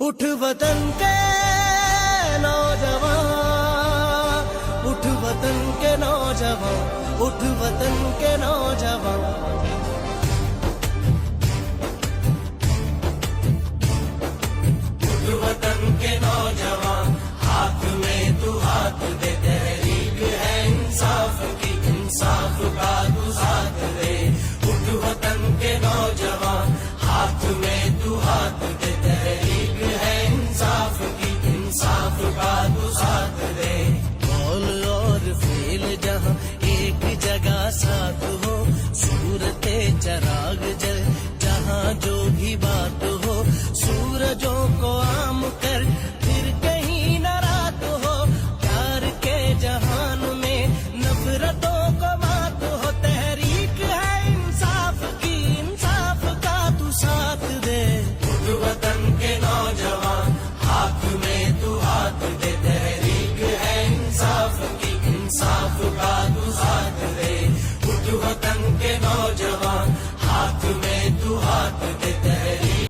اٹھ وطن کے نوجوان، اٹھ وطن کے نوجوان، اٹھ وطن کے نوجوان، اٹھ وطن کے نوجوان، ہاتھ میں تو ہاتھ دے، تحریک ہے انصاف کی، انصاف کا تو ساتھ دے، اٹھ وطن کے نوجوان، ہاتھ میں تو ہاتھ دے، تحریک ہے انصاف کی، انصاف کا تو ساتھ دے، قول اور فعل جہاں ایک جگہ ساتھ ہو، صورت چراغ جل جہاں جو بھی بات ہو، سورجوں کو عام کر پھر کہیں نہ رات ہو، پیار کے جہان میں نفرتوں کو مات ہو، تحریک ہے انصاف کی، انصاف کا تو ساتھ دے، اٹھ وطن کے نوجوان، ہاتھ میں تو ہاتھ دے، تحریک ہے انصاف کی، انصاف کا تو ساتھ دے، اٹھ وطن